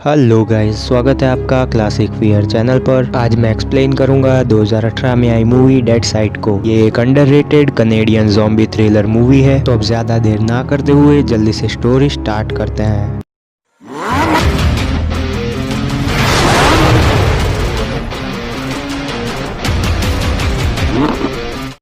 Hello guys, स्वागत है आपका क्लासिक फियर चैनल पर। आज मैं एक्सप्लेन करूंगा 2018 में आई मूवी डेड साइड को। ये एक underrated Canadian zombie thriller movie है। तो अब ज्यादा देर ना करते हुए जल्दी से स्टोरी स्टार्ट करते हैं।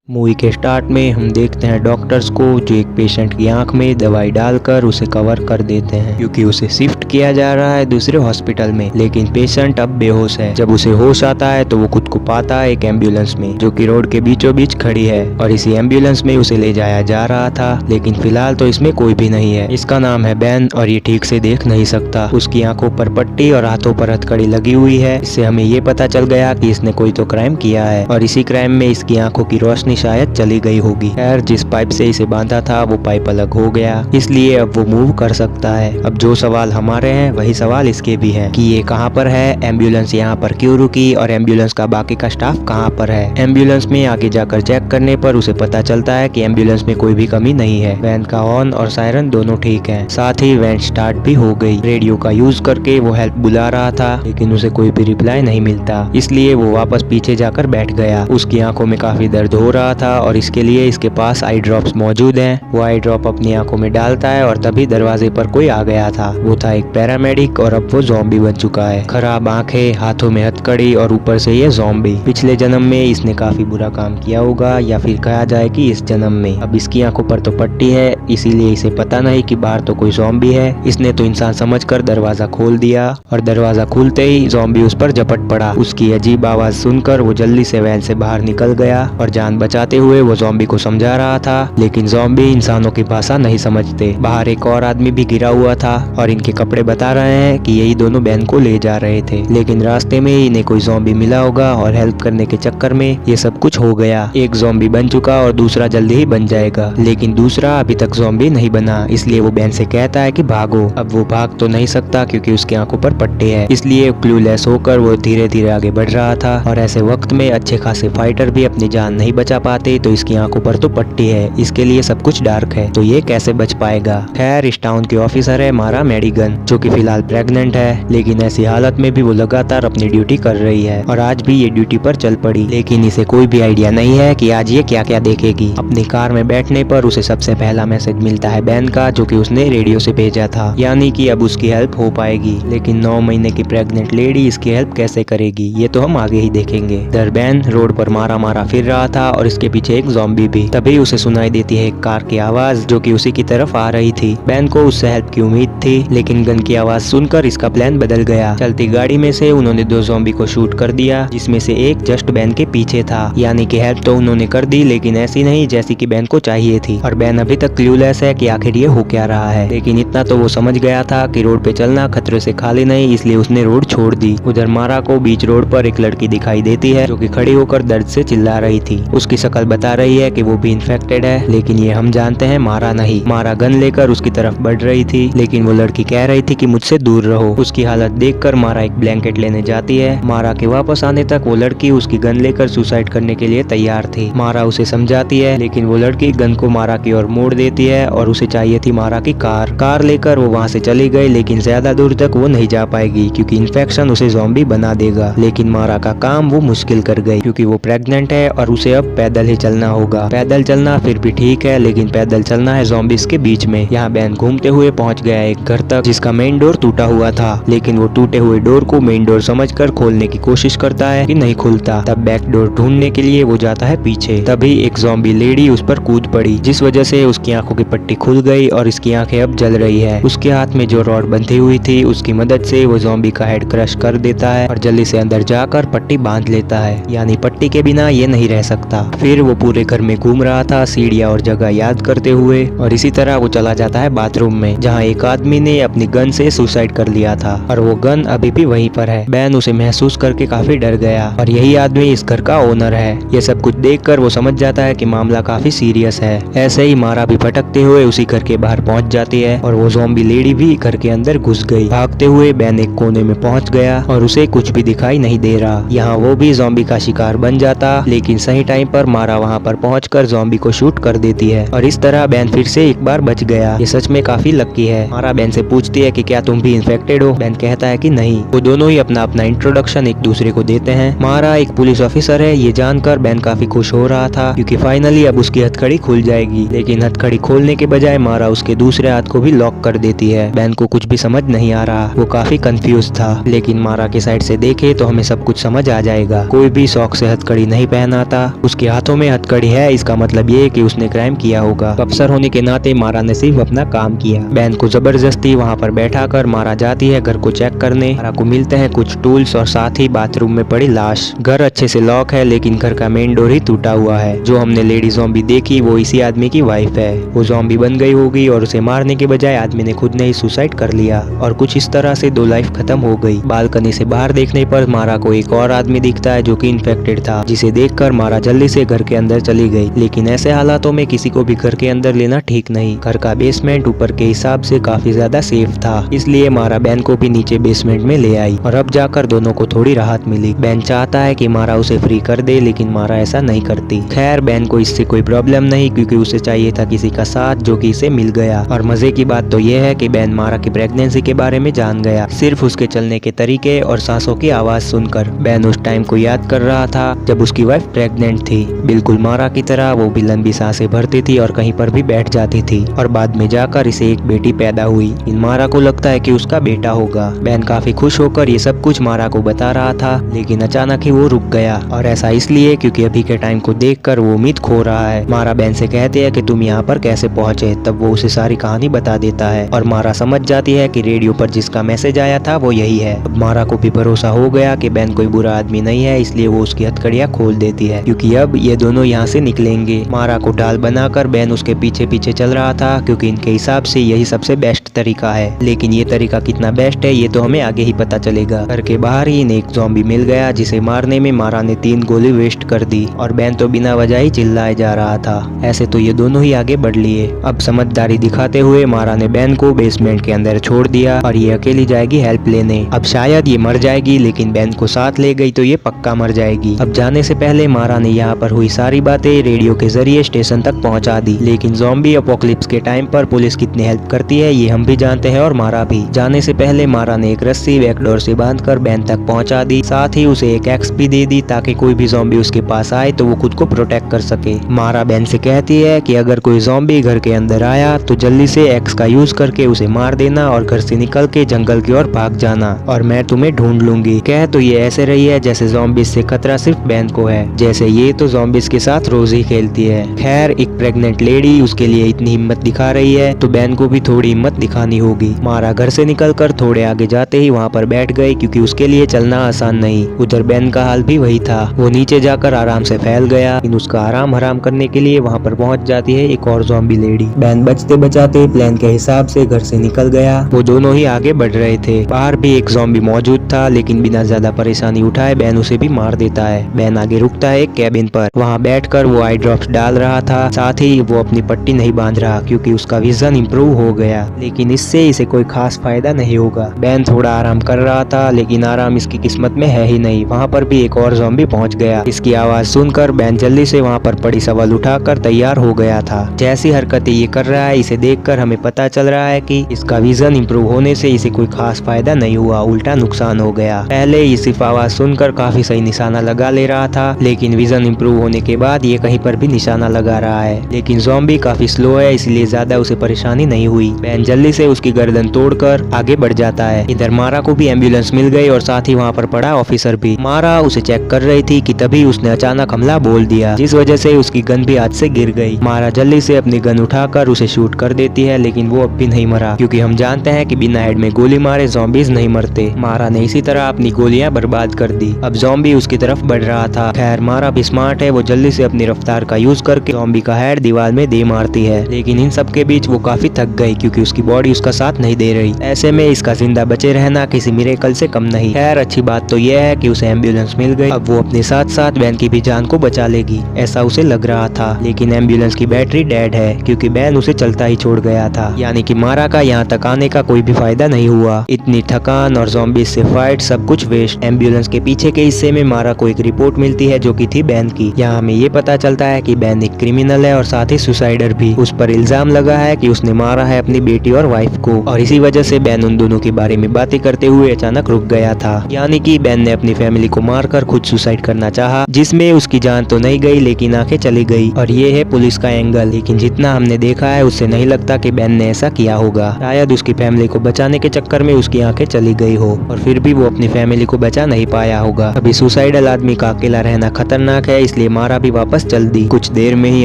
मूवी के स्टार्ट में हम देखते हैं डॉक्टर्स को जो एक पेशेंट की आंख में दवाई डालकर उसे कवर कर देते हैं, क्योंकि उसे शिफ्ट किया जा रहा है दूसरे हॉस्पिटल में। लेकिन पेशेंट अब बेहोश है। जब उसे होश आता है तो वो खुद को पाता है एक एम्बुलेंस में, जो कि रोड के बीचों बीच खड़ी है, और इसी एम्बुलेंस में उसे ले जाया जा रहा था। लेकिन फिलहाल तो इसमें कोई भी नहीं है। इसका नाम है बैन और ये ठीक से देख नहीं सकता। उसकी आंखों पर पट्टी और हाथों पर हथकड़ी लगी हुई है। इससे हमें ये पता चल गया कि इसने कोई तो क्राइम किया है, और इसी क्राइम में इसकी आंखों की रोशनी शायद चली गई होगी। खैर, जिस पाइप से इसे बांधा था वो पाइप अलग हो गया, इसलिए अब वो मूव कर सकता है। अब जो सवाल हमारे हैं वही सवाल इसके भी हैं कि ये कहाँ पर है, एम्बुलेंस यहाँ पर क्यों रुकी, और एम्बुलेंस का बाकी का स्टाफ कहाँ पर है। एम्बुलेंस में आगे जाकर चेक करने पर उसे पता चलता है कि एम्बुलेंस में कोई भी कमी नहीं है। वैन का हॉर्न और सायरन दोनों ठीक है। साथ ही वैन स्टार्ट भी हो गई। रेडियो का यूज करके वो हेल्प बुला रहा था, लेकिन उसे कोई भी रिप्लाई नहीं मिलता, इसलिए वो वापस पीछे जाकर बैठ गया। उसकी आंखों में काफी दर्द हो रहा था और इसके लिए इसके पास आई ड्रॉप्स मौजूद हैं। वो आई ड्रॉप अपनी आंखों में डालता है और तभी दरवाजे पर कोई आ गया था। वो था एक पैरामेडिक और अब वो ज़ॉम्बी बन चुका है। खराब आंखें, हाथों में हथकड़ी और ऊपर से ये ज़ॉम्बी। पिछले जन्म में इसने काफी बुरा काम किया होगा, या फिर कहा जाए कि इस जन्म में। अब इसकी आंखों पर तो पट्टी है, इसीलिए इसे पता नहीं कि बाहर तो कोई ज़ॉम्बी है। इसने तो इंसान समझकर दरवाजा खोल दिया, और दरवाजा खुलते ही ज़ॉम्बी उस पर झपट पड़ा। उसकी अजीब आवाज सुनकर वो जल्दी से वैन से बाहर निकल गया और जान बचाते हुए वो ज़ॉम्बी को समझा रहा था। लेकिन ज़ॉम्बी इंसानों की भाषा नहीं समझते। बाहर एक और आदमी भी गिरा हुआ था और इनके कपड़े बता रहे हैं कि यही दोनों बैन को ले जा रहे थे। लेकिन रास्ते में इन्हें कोई ज़ॉम्बी मिला होगा और हेल्प करने के चक्कर में ये सब कुछ हो गया। एक ज़ॉम्बी बन चुका और दूसरा जल्दी ही बन जाएगा, लेकिन दूसरा अभी तक ज़ॉम्बी नहीं बना, इसलिए वो बैन से कहता है कि भागो। अब वो भाग तो नहीं सकता क्योंकि उसकी आंखों पर पट्टे है, इसलिए क्लूलेस होकर वो धीरे धीरे आगे बढ़ रहा था। और ऐसे वक्त में अच्छे खासे फाइटर भी अपनी जान नहीं बचा पाते, तो इसकी आंखों पर तो पट्टी है, इसके लिए सब कुछ डार्क है, तो ये कैसे बच पाएगा। खैर, इस टाउन की ऑफिसर है मारा मेडिगन, जो कि फिलहाल प्रेग्नेंट है, लेकिन ऐसी हालत में भी वो लगातार अपनी ड्यूटी कर रही है, और आज भी ये ड्यूटी पर चल पड़ी। लेकिन इसे कोई भी आइडिया नहीं है कि आज ये क्या क्या देखेगी। अपनी कार में बैठने पर उसे सबसे पहला मैसेज मिलता है बैन का, जो कि उसने रेडियो से भेजा था, यानी कि अब उसकी हेल्प हो पाएगी। लेकिन 9 महीने की प्रेग्नेंट लेडी इसकी हेल्प कैसे करेगी, ये तो हम आगे ही देखेंगे। इधर बैन रोड पर मारा मारा फिर रहा था और इसके पीछे एक ज़ॉम्बी भी। तभी उसे सुनाई देती है एक कार की आवाज, जो कि उसी की तरफ आ रही थी। बैन को उससे हेल्प की उम्मीद थी, लेकिन गन की आवाज सुनकर इसका प्लान बदल गया। चलती गाड़ी में से उन्होंने 2 ज़ॉम्बी को शूट कर दिया, जिसमें से एक जस्ट बैन के पीछे था। यानी कि हेल्प तो उन्होंने कर दी, लेकिन ऐसी नहीं जैसी कि बैन को चाहिए थी। और बैन अभी तक क्लूलेस है कि आखिर ये हो क्या रहा है। लेकिन इतना तो वो समझ गया था कि रोड पे चलना खतरे से खाली नहीं, इसलिए उसने रोड छोड़ दी। उधर मारा को बीच रोड पर एक लड़की दिखाई देती है, जो कि खड़ी होकर दर्द से चिल्ला रही थी। उसकी शक्ल बता रही है कि वो भी इन्फेक्टेड है, लेकिन ये हम जानते हैं मारा नहीं। मारा गन लेकर उसकी तरफ बढ़ रही थी, लेकिन वो लड़की कह रही थी कि मुझसे दूर रहो। उसकी हालत देखकर मारा एक ब्लैंकेट लेने जाती है। मारा के वापस आने तक वो लड़की उसकी गन लेकर सुसाइड करने के लिए तैयार थी। मारा उसे समझाती है, लेकिन वो लड़की गन को मारा की ओर मोड़ देती है, और उसे चाहिए थी मारा की कार लेकर वो वहाँ से चली गई। लेकिन ज्यादा दूर तक वो नहीं जा पाएगी, क्योंकि इन्फेक्शन उसे ज़ॉम्बी बना देगा। लेकिन मारा का काम वो मुश्किल कर गई, क्योंकि वो प्रेग्नेंट है और उसे अब पैदल ही चलना होगा। पैदल चलना फिर भी ठीक है, लेकिन पैदल चलना है ज़ॉम्बीज़ के बीच में। यहाँ बैन घूमते हुए पहुंच गया एक घर तक, जिसका मेन डोर टूटा हुआ था। लेकिन वो टूटे हुए डोर को मेन डोर समझकर खोलने की कोशिश करता है कि नहीं खुलता। तब बैक डोर ढूंढने के लिए वो जाता है पीछे। तभी एक ज़ॉम्बी लेडी उस पर कूद पड़ी, जिस वजह से उसकी आंखों की पट्टी खुल गई और इसकी आंखें अब जल रही है। उसके हाथ में जो रॉड बंधी हुई थी, उसकी मदद से वो ज़ॉम्बी का हेड क्रश कर देता है और जल्दी से अंदर जाकर पट्टी बांध लेता है, यानी पट्टी के बिना ये नहीं रह सकता। फिर वो पूरे घर में घूम रहा था, सीढ़ियाँ और जगह याद करते हुए, और इसी तरह वो चला जाता है बाथरूम में, जहाँ एक आदमी ने अपनी गन से सुसाइड कर लिया था, और वो गन अभी भी वहीं पर है। बैन उसे महसूस करके काफी डर गया, और यही आदमी इस घर का ओनर है। ये सब कुछ देखकर वो समझ जाता है कि मामला काफी सीरियस है। ऐसे ही मारा भी भटकते हुए उसी घर के बाहर पहुंच जाती है, और वो ज़ॉम्बी लेडी भी घर के अंदर घुस गई। भागते हुए बैन एक कोने में पहुंच गया और उसे कुछ भी दिखाई नहीं दे रहा। यहाँ वो भी ज़ॉम्बी का शिकार बन जाता, लेकिन सही टाइम पर मारा वहाँ पर पहुंचकर ज़ॉम्बी को शूट कर देती है और इस तरह बैन फिर से एक बार बच गया। ये सच में काफी लकी है। मारा बैन से पूछती है कि क्या तुम भी इन्फेक्टेड हो। बैन कहता है कि नहीं। वो दोनों ही अपना अपना इंट्रोडक्शन एक दूसरे को देते हैं। मारा एक पुलिस ऑफिसर है, ये जानकर बैन काफी खुश हो रहा था क्योंकि फाइनली अब उसकी हथकड़ी खुल जाएगी। लेकिन हथकड़ी खोलने के बजाय मारा उसके दूसरे हाथ को भी लॉक कर देती है। बैन को कुछ भी समझ नहीं आ रहा, वो काफी कंफ्यूज था। लेकिन मारा के साइड से देखे तो हमें सब कुछ समझ आ जाएगा। कोई भी शौक से हथकड़ी नहीं पहनाता। उसके हाथों में हथकड़ी है, इसका मतलब ये कि उसने क्राइम किया होगा। अफसर होने के नाते मारा ने सिर्फ अपना काम किया। बैन को जबरदस्ती वहाँ पर बैठा कर मारा जाती है घर को चेक करने। मारा को मिलते हैं कुछ टूल्स और साथ ही बाथरूम में पड़ी लाश। घर अच्छे से लॉक है लेकिन घर का मेन डोर ही टूटा हुआ है। जो हमने लेडी ज़ॉम्बी देखी वो इसी आदमी की वाइफ है। वो ज़ॉम्बी बन गई होगी और उसे मारने के बजाय आदमी ने खुद ने ही सुसाइड कर लिया और कुछ इस तरह से 2 लाइफ खत्म हो गई। बालकनी से बाहर देखने पर मारा को एक और आदमी दिखता है जो कि इन्फेक्टेड था, जिसे देखकर मारा जल्दी से घर के अंदर चली गई। लेकिन ऐसे हालातों में किसी को भी घर के अंदर लेना ठीक नहीं। घर का बेसमेंट ऊपर के हिसाब से काफी ज्यादा सेफ था, इसलिए मारा बैन को भी नीचे बेसमेंट में ले आई और अब जाकर दोनों को थोड़ी राहत मिली। बैन चाहता है कि मारा उसे फ्री कर दे लेकिन मारा ऐसा नहीं करती। खैर बैन को इससे कोई प्रॉब्लम नहीं क्योंकि उसे चाहिए था किसी का साथ, जो कि इसे मिल गया। और मजे की बात तो यह है कि बैन मारा की प्रेगनेंसी के बारे में जान गया, सिर्फ उसके चलने के तरीके और सांसों की आवाज सुनकर। बैन उस टाइम को याद कर रहा था जब उसकी वाइफ प्रेग्नेंट थी। बिल्कुल मारा की तरह वो भी लंबी सांसें भरती थी और कहीं पर भी बैठ जाती थी और बाद में जाकर इसे एक बेटी पैदा हुई। इन मारा को लगता है कि उसका बेटा होगा। बैन काफी खुश होकर ये सब कुछ मारा को बता रहा था लेकिन अचानक ही वो रुक गया और ऐसा इसलिए क्योंकि अभी के टाइम को देखकर वो उम्मीद खो रहा है। मारा बैन से कहते हैं कि तुम यहाँ पर कैसे पहुंचे, तब वो उसे सारी कहानी बता देता है और मारा समझ जाती है कि रेडियो पर जिसका मैसेज आया था वो यही है। अब मारा को भी भरोसा हो गया कि बैन कोई बुरा आदमी नहीं है, इसलिए वो उसकी हथकड़ियाँ खोल देती है क्योंकि अब ये दोनों यहाँ से निकलेंगे। मारा को ढाल बनाकर बैन उसके पीछे पीछे चल रहा था क्योंकि इनके हिसाब से यही सबसे बेस्ट तरीका है। लेकिन ये तरीका कितना बेस्ट है ये तो हमें आगे ही पता चलेगा। घर के बाहर ही इन्हें एक ज़ॉम्बी मिल गया जिसे मारने में मारा ने 3 गोली वेस्ट कर दी और बैन तो बिना वजह ही चिल्लाए जा रहा था। ऐसे तो ये दोनों ही आगे बढ़ लिए। अब समझदारी दिखाते हुए मारा ने बैन को बेसमेंट के अंदर छोड़ दिया और ये अकेली जाएगी हेल्प लेने। अब शायद ये मर जाएगी लेकिन बैन को साथ ले गई तो ये पक्का मर जाएगी। अब जाने से पहले मारा ने यहाँ पर हुई सारी बातें रेडियो के जरिए स्टेशन तक पहुँचा दी। लेकिन ज़ॉम्बी अपोकलिप्स के टाइम पर पुलिस कितनी हेल्प करती है ये हम भी जानते हैं और मारा भी। जाने से पहले मारा ने एक रस्सी बैकडोर से बांधकर बैन तक पहुँचा दी, साथ ही उसे एक एक्स भी दे दी ताकि कोई भी ज़ॉम्बी उसके पास आए तो वो खुद को प्रोटेक्ट कर सके। मारा बैन से कहती है कि अगर कोई ज़ॉम्बी घर के अंदर आया तो जल्दी से एक्स का यूज करके उसे मार देना और घर से निकल के जंगल की ओर भाग जाना और मैं तुम्हें ढूंढ लूंगी। कह तो ये ऐसे रही है जैसे ज़ॉम्बीज से खतरा सिर्फ बैन को है, जैसे ये तो ज़ॉम्बीज के साथ रोज ही खेलती है। खैर एक प्रेग्नेंट लेडी उसके लिए इतनी हिम्मत दिखा रही है तो बैन को भी थोड़ी हिम्मत दिखानी होगी। मारा घर से निकलकर थोड़े आगे जाते ही वहाँ पर बैठ गई क्योंकि उसके लिए चलना आसान नहीं। उधर बैन का हाल भी वही था, वो नीचे जाकर आराम से फैल गया। इन उसका आराम हराम करने के लिए वहाँ पर पहुँच जाती है एक और ज़ॉम्बी लेडी। बैन बचते बचाते प्लान के हिसाब से घर से निकल गया। वो दोनों ही आगे बढ़ रहे थे। बाहर भी एक ज़ॉम्बी मौजूद था लेकिन बिना ज्यादा परेशानी उठाए बैन उसे भी मार देता है। बैन आगे रुकता है एक कैबिन पर, वहाँ बैठकर वो आई ड्रॉप्स डाल रहा था, साथ ही वो अपनी पट्टी नहीं बांध रहा क्योंकि उसका विजन इम्प्रूव हो गया। लेकिन इससे इसे कोई खास फायदा नहीं होगा। बैन थोड़ा आराम कर रहा था लेकिन आराम इसकी किस्मत में है ही नहीं। वहाँ पर भी एक और ज़ॉम्बी पहुँच गया। इसकी आवाज सुनकर बैन जल्दी से वहाँ पर पड़ी सवाल उठाकर तैयार हो गया था। जैसी हरकतें ये कर रहा है इसे देखकर हमें पता चल रहा है कि इसका विजन इम्प्रूव होने से इसे कोई खास फायदा नहीं हुआ, उल्टा नुकसान हो गया। पहले ये सिर्फ आवाज सुनकर काफी सही निशाना लगा ले रहा था लेकिन विजन इम्प्रूव होने के बाद ये कहीं पर भी निशाना लगा रहा है। लेकिन ज़ॉम्बी काफी स्लो है इसलिए ज्यादा उसे परेशानी नहीं हुई। बैन जल्दी से उसकी गर्दन तोड़कर आगे बढ़ जाता है। इधर मारा को भी एम्बुलेंस मिल गई और साथ ही वहाँ पर पड़ा ऑफिसर भी। मारा उसे चेक कर रही थी कि तभी उसने अचानक हमला बोल दिया जिस वजह से उसकी गन भी हाथ से गिर गई। मारा जल्दी से अपनी गन उठाकर उसे शूट कर देती है लेकिन वो अब भी नहीं मरा क्योंकि हम जानते हैं कि बिना हेड में गोली मारे ज़ॉम्बीज नहीं मरते। मारा ने इसी तरह अपनी गोलियां बर्बाद कर दी। अब ज़ॉम्बी उसकी तरफ बढ़ रहा था। खैर मारा भी स्मार्ट है, वो जल्दी से अपनी रफ्तार का यूज करके ज़ॉम्बी का हेड दीवार में दे मारती है। लेकिन इन सब के बीच वो काफी थक गई क्योंकि उसकी बॉडी उसका साथ नहीं दे रही। ऐसे में इसका जिंदा बचे रहना किसी मिरेकल से कम नहीं। खैर अच्छी बात तो यह है कि उसे एम्बुलेंस मिल गई। अब वो अपने साथ साथ बैन की भी जान को बचा लेगी ऐसा उसे लग रहा था। लेकिन एम्बुलेंस की बैटरी डेड है क्योंकि बैन उसे चलता ही छोड़ गया था। यानी कि मारा का यहाँ तक आने का कोई भी फायदा नहीं हुआ। इतनी थकान और ज़ॉम्बीज से फाइट सब कुछ वेस्ट। एम्बुलेंस के पीछे के हिस्से में मारा को एक रिपोर्ट मिलती है जो कि थी बैन की। यहाँ हमें ये पता चलता है कि बैन एक क्रिमिनल है और साथ ही सुसाइडर भी। उस पर इल्जाम लगा है कि उसने मारा है अपनी बेटी और वाइफ को, और इसी वजह से बैन उन दोनों के बारे में बातें करते हुए अचानक रुक गया था। यानी कि बैन ने अपनी फैमिली को मारकर खुद सुसाइड करना चाहा, जिसमें उसकी जान तो नहीं गई लेकिन आंखें चली गई। और ये है पुलिस का एंगल, लेकिन जितना हमने देखा है उससे नहीं लगता कि बैन ने ऐसा किया होगा। शायद उसकी फैमिली को बचाने के चक्कर में उसकी आंखें चली गई हो और फिर भी वो अपनी फैमिली को बचा नहीं पाया होगा। अभी सुसाइडल आदमी का अकेला रहना खतरनाक है, इसलिए मारा भी वापस चल दी। कुछ देर में ही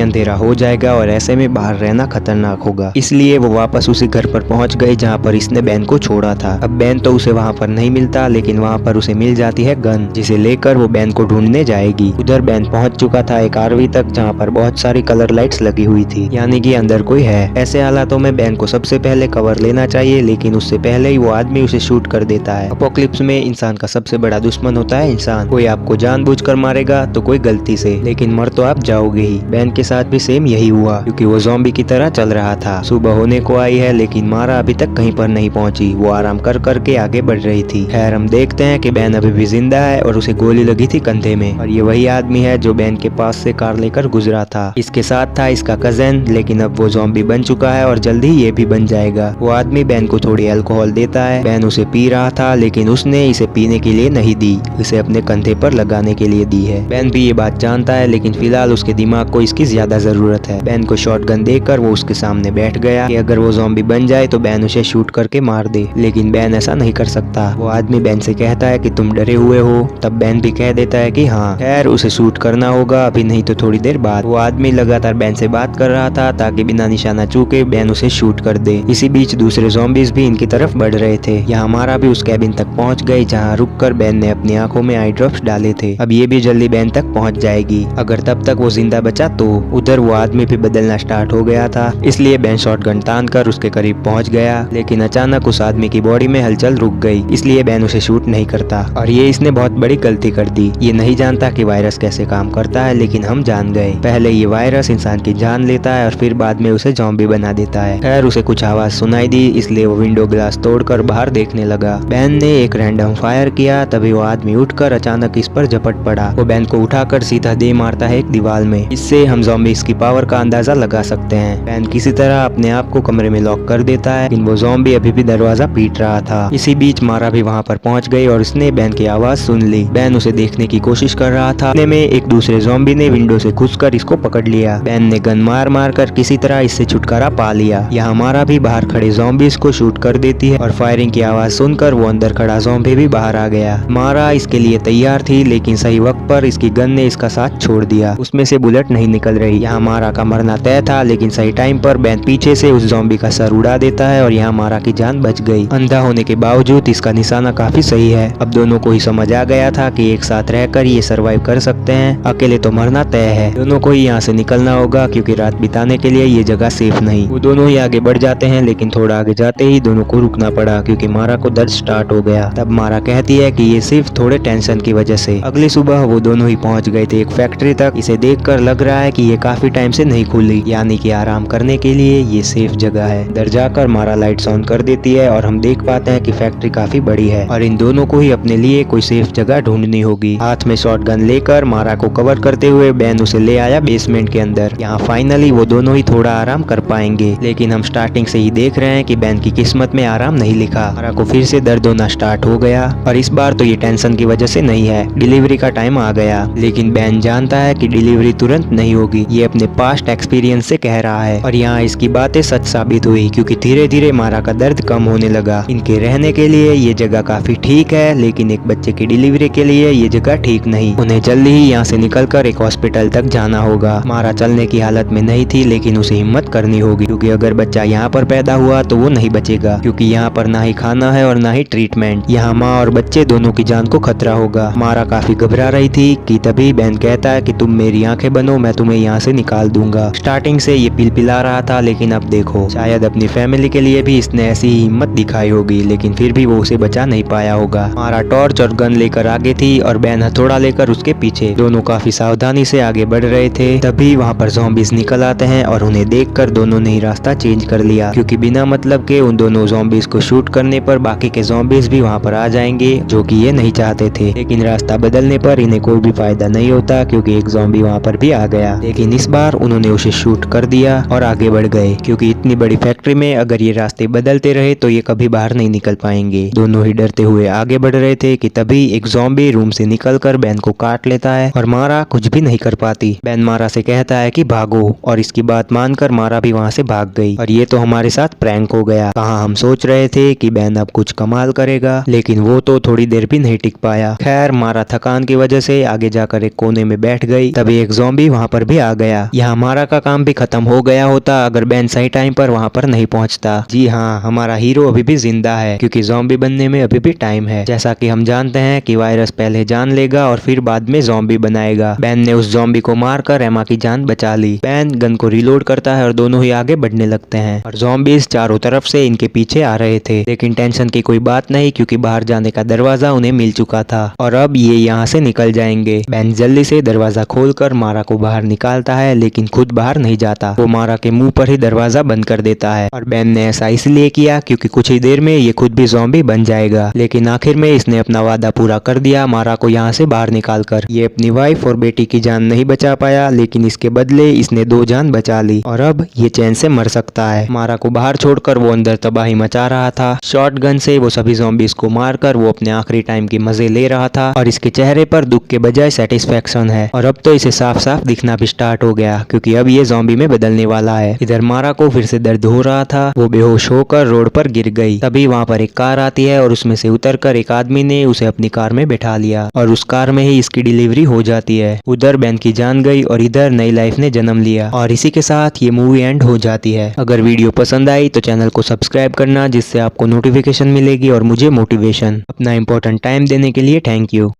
अंधेरा हो जाएगा और ऐसे में बाहर रहना खतरनाक होगा, इसलिए वो वापस उसी घर पर पहुंच गए जहां पर इसने बैन को छोड़ा था। अब बैन तो उसे वहां पर नहीं मिलता, लेकिन वहां पर उसे मिल जाती है गन, जिसे लेकर वो बैन को ढूंढने जाएगी। उधर बैन पहुंच चुका था एक आरवी तक, जहां पर बहुत सारी कलर लाइट्स लगी हुई थी, यानी कि अंदर कोई है। ऐसे हालातों में बैन को सबसे पहले कवर लेना चाहिए, लेकिन उससे पहले ही वो आदमी उसे शूट कर देता है। अपोकलिप्स में इंसान का सबसे बड़ा दुश्मन होता है इंसान। कोई आपको जानबूझकर मारेगा तो कोई गलती से, लेकिन मर तो आप जाओगे ही। बैन के साथ भी सेम यही हुआ, क्योंकि वो ज़ॉम्बी की तरह चल रहा था। सुबह होने को आई है, लेकिन मारा अभी तक कहीं पर नहीं पहुंची। वो आराम कर करके आगे बढ़ रही थी। खैर हम देखते हैं कि बैन अभी भी जिंदा है और उसे गोली लगी थी कंधे में, और ये वही आदमी है जो बैन के पास से कार लेकर गुजरा था। इसके साथ था इसका कजन, लेकिन अब वो ज़ॉम्बी बन चुका है और जल्दी ही ये भी बन जाएगा। वो आदमी बैन को थोड़ी अल्कोहल देता है। बैन उसे पी रहा था, लेकिन उसने इसे पीने के लिए नहीं दी, इसे अपने कंधे पर लगाने के लिए दी है। बैन भी ये बात जानता है, लेकिन फिलहाल उसके दिमाग को इसकी ज्यादा जरूरत है। बैन को शॉटगन देकर वो उसके सामने बैठ गया कि अगर वो ज़ॉम्बी बन जाए तो बैन उसे शूट करके मार दे, लेकिन बैन ऐसा नहीं कर सकता। वो आदमी बैन से कहता है कि तुम डरे हुए हो, तब बैन भी कह देता है कि हाँ। खैर उसे शूट करना होगा, अभी नहीं तो थोड़ी देर बाद। वो आदमी लगातार बैन से बात कर रहा था ताकि बिना निशाना चूके बैन उसे शूट कर दे। इसी बीच दूसरे ज़ॉम्बीज भी इनकी तरफ बढ़ रहे थे। यहाँ हमारा भी उस कैबिन तक पहुँच गई, जहाँ रुककर बैन ने अपनी आंखों में आई ड्रॉप्स डाले थे। अब ये भी जल्दी बैन तक पहुँच जाएगी, अगर तब तक वो जिंदा बचा तो। उधर वो आदमी भी बदलना स्टार्ट हो गया था, इसलिए बैन शॉटगन तान कर उसके करीब पहुँच गया, लेकिन अचानक उस आदमी की बॉडी में हलचल रुक गई, इसलिए बैन उसे शूट नहीं करता। और ये इसने बहुत बड़ी गलती कर दी। ये नहीं जानता कि वायरस कैसे काम करता है, लेकिन हम जान गए। पहले ये वायरस इंसान की जान लेता है और फिर बाद में उसे ज़ॉम्बी बना देता है। खैर उसे कुछ आवाज सुनाई दी, इसलिए वो विंडो ग्लास तोड़कर बाहर देखने लगा। बैन ने एक रैंडम फायर किया, तभी वो आदमी उठकर अचानक इस पर झपट पड़ा। वो बैन को उठाकर सीधा दे मारता है एक दीवार में। इससे हम ज़ॉम्बीज़ की पावर का अंदाजा लगा सकते हैं। बैन किसी तरह अपने आप को कमरे में लॉक कर देता है, लेकिन वो ज़ॉम्बी अभी भी दरवाजा पीट रहा था। इसी बीच मारा भी वहाँ पर पहुँच गई और उसने बैन की आवाज सुन ली। बैन उसे देखने की कोशिश कर रहा था, इतने में एक दूसरे ज़ॉम्बी ने विंडो से घुसकर इसको पकड़ लिया। बैन ने गन मार मार कर किसी तरह इससे छुटकारा पा लिया। यहाँ मारा भी बाहर खड़े ज़ॉम्बीज़ को शूट कर देती है और फायरिंग की आवाज सुनकर वो अंदर खड़ा ज़ॉम्बी भी बाहर आ गया। मारा इसके लिए तैयार थी, लेकिन सही वक्त पर इसकी गन ने इसका साथ छोड़ दिया। उसमें से बुलेट नहीं निकल रही। यहाँ मारा का मरना तय था, लेकिन सही टाइम पर बैन पीछे से उस ज़ॉम्बी का सर उड़ा देता है और यहाँ मारा की जान बच गई। अंधा होने के बावजूद इसका निशाना काफी सही है। अब दोनों को ही समझ आ गया था कि एक साथ रहकर ये सरवाइव कर सकते हैं, अकेले तो मरना तय है। दोनों को ही यहाँ से निकलना होगा, क्योंकि रात बिताने के लिए ये जगह सेफ नहीं। वो दोनों ही आगे बढ़ जाते हैं, लेकिन थोड़ा आगे जाते ही दोनों को रुकना पड़ा, क्योंकि मारा को दर्द स्टार्ट हो गया। तब मारा कहती है कि ये सिर्फ थोड़े टेंशन की वजह से। अगली सुबह वो दोनों ही पहुंच गए थे एक फैक्ट्री तक। इसे देखकर लग रहा है कि ये काफी टाइम से नहीं खुली, यानी कि आराम करने के लिए ये सेफ जगह है। अंदर जाकर मारा लाइट्स ऑन कर देती है और हम देख पाते हैं कि फैक्ट्री काफी बड़ी है और इन दोनों को ही अपने लिए कोई सेफ जगह ढूंढनी होगी। हाथ में शॉटगन लेकर मारा को कवर करते हुए बैन उसे ले आया बेसमेंट के अंदर। यहाँ फाइनली वो दोनों ही थोड़ा आराम कर पाएंगे, लेकिन हम स्टार्टिंग से ही देख रहे हैं कि बैन की किस्मत में आराम नहीं लिखा। मारा को फिर से दर्द होना स्टार्ट हो गया और इस बार तो ये टेंशन की वजह से नहीं है, डिलीवरी का टाइम आ गया। लेकिन बैन जानता है कि डिलीवरी तुरंत नहीं होगी, ये अपने पास्ट एक्सपीरियंस से कह रहा है और यहाँ इसकी बातें सच साबित हुई, क्योंकि धीरे धीरे मारा का दर्द कम होने लगा। इनके रहने के लिए ये जगह काफी ठीक है, लेकिन एक बच्चे की डिलीवरी के लिए ये जगह ठीक नहीं। उन्हें जल्दी ही यहाँ से निकलकर एक हॉस्पिटल तक जाना होगा। मारा चलने की हालत में नहीं थी, लेकिन उसे हिम्मत करनी होगी, क्योंकि अगर बच्चा यहाँ पर पैदा हुआ तो वो नहीं बचेगा, क्योंकि यहाँ पर ना ही खाना है और ना ही ट्रीटमेंट। यहाँ माँ और बच्चे दोनों की जान को खतरा होगा। मारा काफी घबरा रही थी कि तभी बैन कहता है कि तुम मेरी आंखें बनो, मैं तुम्हें यहाँ से निकाल दूंगा। स्टार्टिंग से ये पिलपिला रहा था, लेकिन अब देखो, शायद अपनी फैमिली के लिए भी इसने ऐसी ही हिम्मत दिखाई होगी, लेकिन फिर भी वो उसे बचा नहीं पाया होगा। मारा टॉर्च और गन लेकर आगे थी और बैन हथौड़ा लेकर उसके पीछे। दोनों काफी सावधानी से आगे बढ़ रहे थे। तभी वहाँ पर ज़ॉम्बीज़ निकल आते हैं और उन्हें देखकर दोनों ने ही रास्ता चेंज कर लिया, क्योंकि बिना मतलब के उन दोनों ज़ॉम्बीज़ को शूट करने पर बाकी के ज़ॉम्बीज़ भी वहाँ पर आ जाएंगे, जो कि ये नहीं चाहते थे। लेकिन रास्ता बदलने पर इन्हें कोई भी फायदा नहीं होता, जाएगा क्योंकि एक ज़ॉम्बी वहाँ पर भी आ गया, लेकिन इस बार उन्होंने उसे शूट कर दिया और आगे बढ़ गए क्योंकि इतनी बड़ी फैक्ट्री में अगर ये रास्ते बदलते रहे तो ये कभी बाहर नहीं निकल पाएंगे। दोनों ही डरते हुए आगे बढ़ रहे थे कि तभी एक ज़ॉम्बी रूम से निकलकर बेन को काट लेता है और मारा कुछ भी नहीं कर पाती। बेन मारा से कहता है कि भागो और इसकी बात मानकर मारा भी वहाँ से भाग गई और ये तो हमारे साथ प्रैंक हो गया। कहाँ हम सोच रहे थे कि बेन अब कुछ कमाल करेगा, लेकिन वो तो थोड़ी देर भी नहीं टिक पाया। खैर मारा थकान की वजह से आगे जाकर एक कोने में बैठ गई। तभी एक ज़ॉम्बी वहाँ पर भी आ गया। यहाँ मारा का काम भी खत्म हो गया होता अगर बेन सही टाइम पर वहाँ पर नहीं पहुँचता। जी हाँ, हमारा हीरो अभी भी जिंदा है क्योंकि ज़ॉम्बी बनने में अभी भी टाइम है। जैसा कि हम जानते हैं कि वायरस पहले जान लेगा और फिर बाद में ज़ॉम्बी बनाएगा। बेन ने उस ज़ॉम्बी को मारकर एमा की जान बचा ली। बेन गन को रिलोड करता है और दोनों ही आगे बढ़ने लगते हैं और ज़ॉम्बीज चारों तरफ से इनके पीछे आ रहे थे, लेकिन टेंशन की कोई बात नहीं क्योंकि बाहर जाने का दरवाजा उन्हें मिल चुका था और अब ये यहाँ से निकल जाएंगे। बेन जल्दी से दरवाजा खोलकर मारा को बाहर निकालता है, लेकिन खुद बाहर नहीं जाता। वो मारा के मुंह पर ही दरवाजा बंद कर देता है और बेन ने ऐसा इसलिए किया क्योंकि कुछ ही देर में ये खुद भी ज़ॉम्बी बन जाएगा। लेकिन आखिर में इसने अपना वादा पूरा कर दिया मारा को यहाँ से बाहर निकालकर। ये अपनी वाइफ और बेटी की जान नहीं बचा पाया, लेकिन इसके बदले इसने 2 जान बचा ली और अब ये चैन से मर सकता है। मारा को बाहर छोड़कर वो अंदर तबाही मचा रहा था। शॉटगन से वो सभी ज़ॉम्बीज को मारकर वो अपने आखिरी टाइम के मजे ले रहा था और इसके चेहरे पर दुख के बजाय सेटिस्फेक्शन है और अब तो इसे साफ साफ दिखना भी स्टार्ट हो गया क्योंकि अब ये ज़ॉम्बी में बदलने वाला है। इधर मारा को फिर से दर्द हो रहा था। वो बेहोश होकर रोड पर गिर गई। तभी वहाँ पर एक कार आती है और उसमें से उतरकर एक आदमी ने उसे अपनी कार में बैठा लिया और उस कार में ही इसकी डिलीवरी हो जाती है। उधर बेन की जान गई और इधर नई लाइफ ने जन्म लिया और इसी के साथ ये मूवी एंड हो जाती है। अगर वीडियो पसंद आई तो चैनल को सब्सक्राइब करना जिससे आपको नोटिफिकेशन मिलेगी और मुझे मोटिवेशन। अपना इंपॉर्टेंट टाइम देने के लिए थैंक यू।